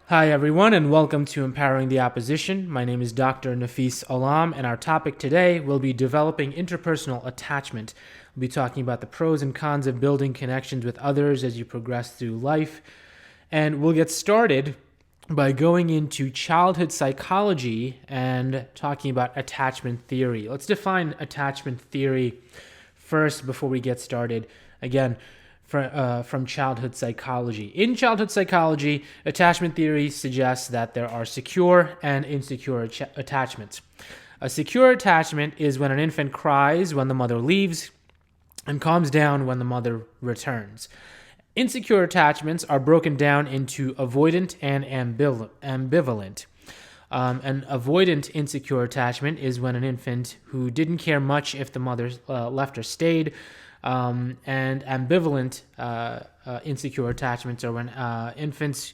Hi, everyone, and welcome to Empowering the Opposition. My name is Dr. Nafis Alam, and our topic today will be developing interpersonal attachment. We'll be talking about the pros and cons of building connections with others as you progress through life. And we'll get started by going into childhood psychology and talking about attachment theory. Let's define attachment theory first before we get started. Again, from childhood psychology. In childhood psychology, attachment theory suggests that there are secure and insecure attachments. A secure attachment is when an infant cries when the mother leaves and calms down when the mother returns. Insecure attachments are broken down into avoidant and ambivalent. An avoidant insecure attachment is when an infant who didn't care much if the mother left or stayed. And ambivalent insecure attachments are when infants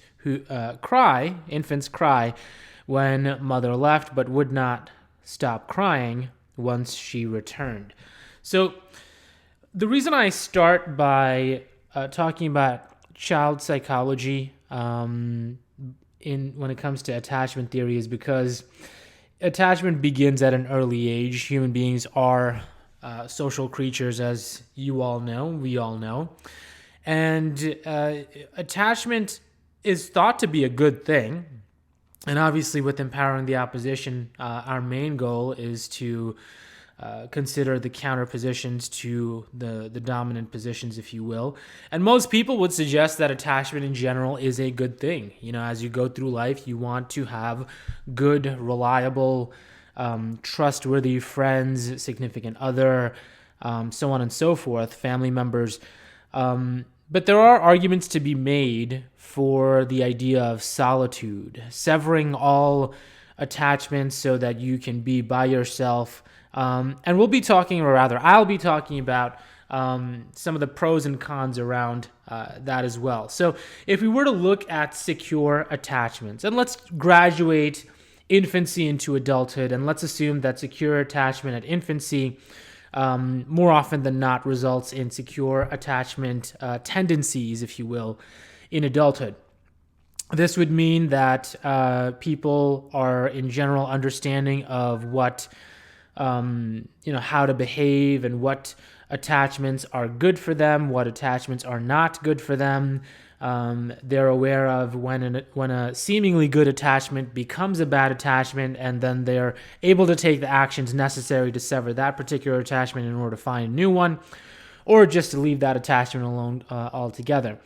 cry when mother left but would not stop crying once she returned. So the reason I start by talking about child psychology when it comes to attachment theory is because attachment begins at an early age. Human beings are social creatures, as you all know, we all know. And attachment is thought to be a good thing. And obviously with Empowering the Opposition, our main goal is to consider the counter positions to the dominant positions, if you will. And most people would suggest that attachment in general is a good thing. You know, as you go through life, you want to have good, reliable, trustworthy friends, significant other, so on and so forth, family members. But there are arguments to be made for the idea of solitude, severing all attachments so that you can be by yourself. And I'll be talking about some of the pros and cons around that as well. So if we were to look at secure attachments, and let's graduate infancy into adulthood, and let's assume that secure attachment at infancy more often than not results in secure attachment tendencies, if you will, in adulthood. This would mean that people are in general understanding of what how to behave and what attachments are good for them, what attachments are not good for them. They're aware of when a seemingly good attachment becomes a bad attachment, and then they're able to take the actions necessary to sever that particular attachment in order to find a new one, or just to leave that attachment alone altogether.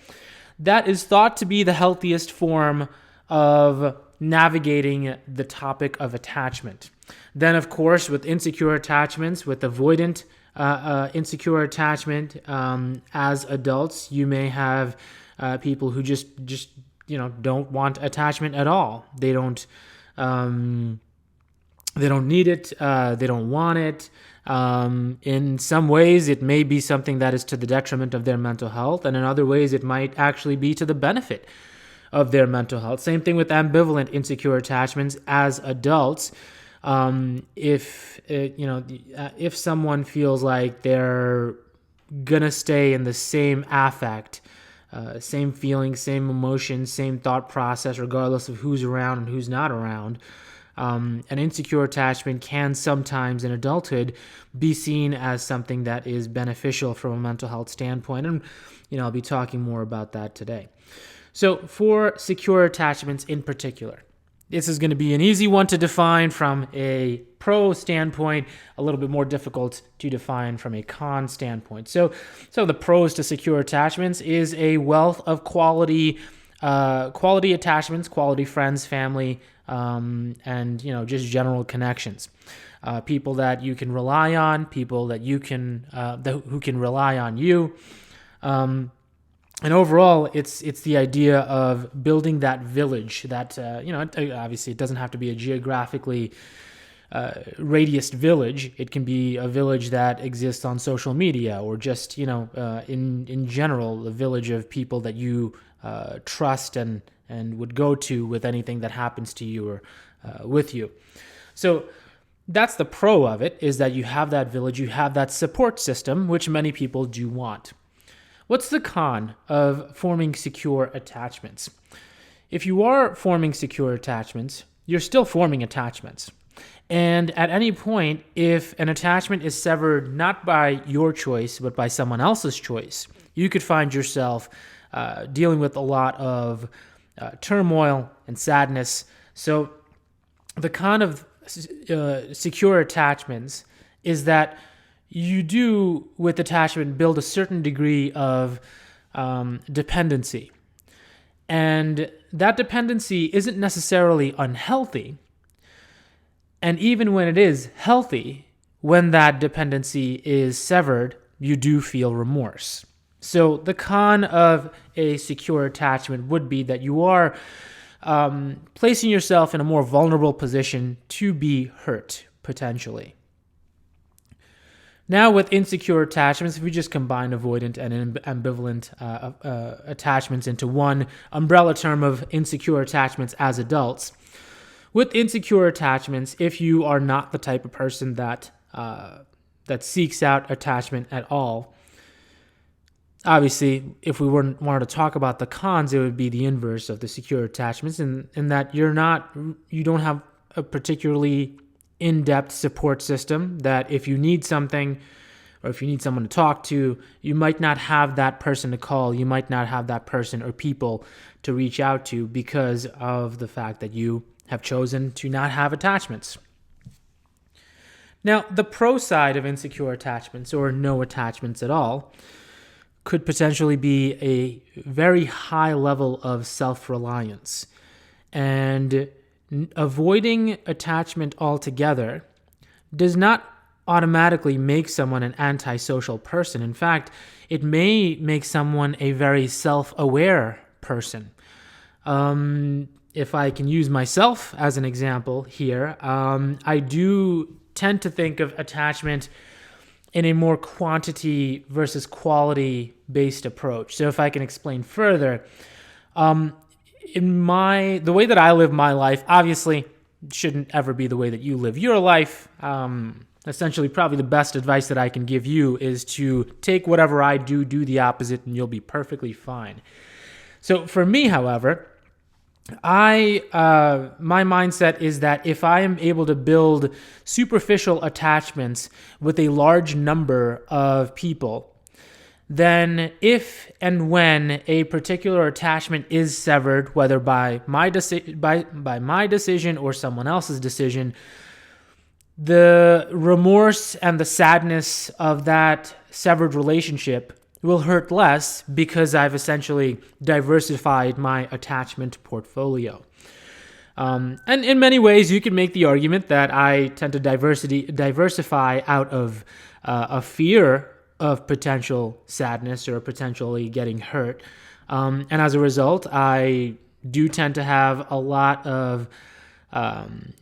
That is thought to be the healthiest form of navigating the topic of attachment. Then, of course, with insecure attachments, with avoidant insecure attachment, as adults, you may have people who just don't want attachment at all. They don't need it. They don't want it. In some ways, it may be something that is to the detriment of their mental health, and in other ways, it might actually be to the benefit of their mental health. Same thing with ambivalent insecure attachments as adults. If someone feels like they're gonna stay in the same affect, same feelings, same emotions, same thought process, regardless of who's around and who's not around. An insecure attachment can sometimes in adulthood be seen as something that is beneficial from a mental health standpoint. And, I'll be talking more about that today. So for secure attachments in particular, this is going to be an easy one to define from a pro standpoint, a little bit more difficult to define from a con standpoint. So the pros to secure attachments is a wealth of quality attachments, quality friends, family, and just general connections. People that you can rely on, people that you can who can rely on you. And overall, it's the idea of building that village that, obviously it doesn't have to be a geographically radiused village. It can be a village that exists on social media, or just, in general, a village of people that you trust and would go to with anything that happens to you or with you. So that's the pro of it, is that you have that village, you have that support system, which many people do want. What's the con of forming secure attachments? if you are forming secure attachments, you're still forming attachments. And at any point, if an attachment is severed not by your choice, but by someone else's choice, you could find yourself dealing with a lot of turmoil and sadness. So the con of secure attachments is that you do, with attachment, build a certain degree of dependency. And that dependency isn't necessarily unhealthy. And even when it is healthy, when that dependency is severed, you do feel remorse. So the con of a secure attachment would be that you are placing yourself in a more vulnerable position to be hurt, potentially. Now, with insecure attachments, if we just combine avoidant and ambivalent attachments into one umbrella term of insecure attachments as adults, with insecure attachments, if you are not the type of person that seeks out attachment at all, obviously, if we wanted to talk about the cons, it would be the inverse of the secure attachments, in that you don't have a particularly in-depth support system, that if you need something or if you need someone to talk to, you might not have that person to call, you might not have that person or people to reach out to because of the fact that you have chosen to not have attachments. Now, the pro side of insecure attachments, or no attachments at all, could potentially be a very high level of self-reliance. And avoiding attachment altogether does not automatically make someone an antisocial person. In fact, it may make someone a very self-aware person. If I can use myself as an example here, I do tend to think of attachment in a more quantity versus quality based approach. So if I can explain further, the way that I live my life obviously shouldn't ever be the way that you live your life. Essentially, probably the best advice that I can give you is to take whatever I do the opposite, and you'll be perfectly fine. So for me, however, my mindset is that if I am able to build superficial attachments with a large number of people, then if and when a particular attachment is severed, whether by my decision or someone else's decision, the remorse and the sadness of that severed relationship will hurt less because I've essentially diversified my attachment portfolio. And in many ways, you can make the argument that I tend to diversify out of a fear of potential sadness or potentially getting hurt. And as a result, I do tend to have a lot of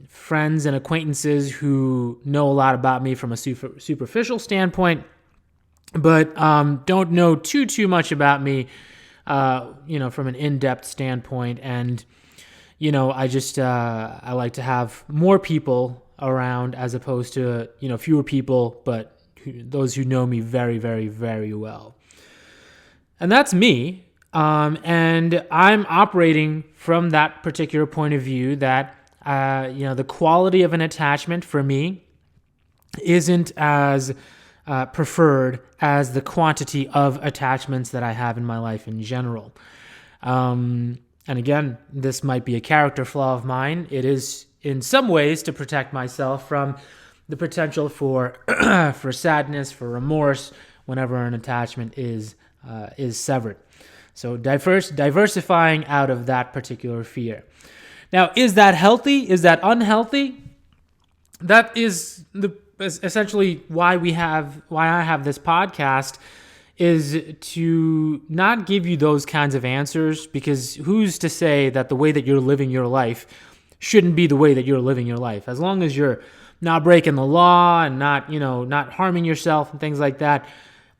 friends and acquaintances who know a lot about me from a superficial standpoint, but don't know too much about me, from an in-depth standpoint. And, I like to have more people around as opposed to, fewer people, but those who know me very, very, very well. And that's me. And I'm operating from that particular point of view that, the quality of an attachment for me isn't as preferred as the quantity of attachments that I have in my life in general. And again, this might be a character flaw of mine. It is in some ways to protect myself from the potential for for sadness, for remorse, whenever an attachment is severed. So diversifying out of that particular fear. Now, is that healthy? Is that unhealthy? That is essentially why I have this podcast, is to not give you those kinds of answers, because who's to say that the way that you're living your life shouldn't be the way that you're living your life? As long as you're not breaking the law and not harming yourself and things like that,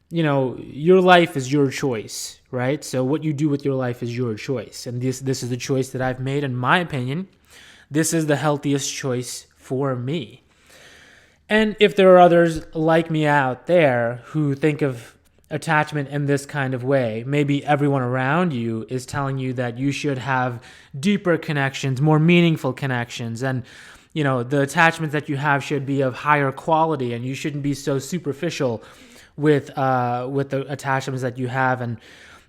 your life is your choice, right? So what you do with your life is your choice. And this is the choice that I've made. In my opinion, this is the healthiest choice for me. And if there are others like me out there who think of attachment in this kind of way. Maybe everyone around you is telling you that you should have deeper connections, more meaningful connections, and the attachment that you have should be of higher quality, and you shouldn't be so superficial with the attachments that you have. And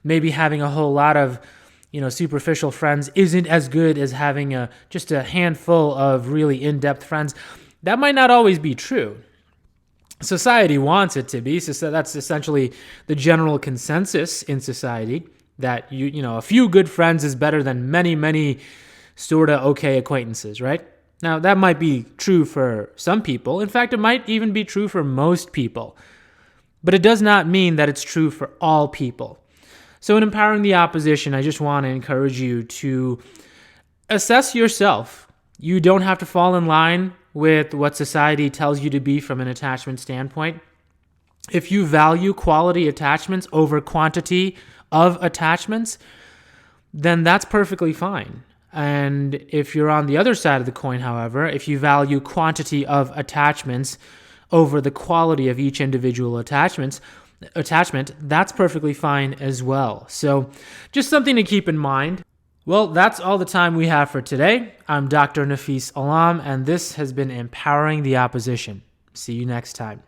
maybe having a whole lot of superficial friends isn't as good as having just a handful of really in-depth friends. That might not always be true. Society wants it to be, so that's essentially the general consensus in society, that a few good friends is better than many sort of okay acquaintances, right? Now, that might be true for some people. In fact, it might even be true for most people. But it does not mean that it's true for all people. So in empowering the opposition, I just want to encourage you to assess yourself. You don't have to fall in line with what society tells you to be from an attachment standpoint. If you value quality attachments over quantity of attachments, then that's perfectly fine. And if you're on the other side of the coin, however, if you value quantity of attachments over the quality of each individual attachment, that's perfectly fine as well. So just something to keep in mind. Well, that's all the time we have for today. I'm Dr. Nafis Alam, and this has been Empowering the Opposition. See you next time.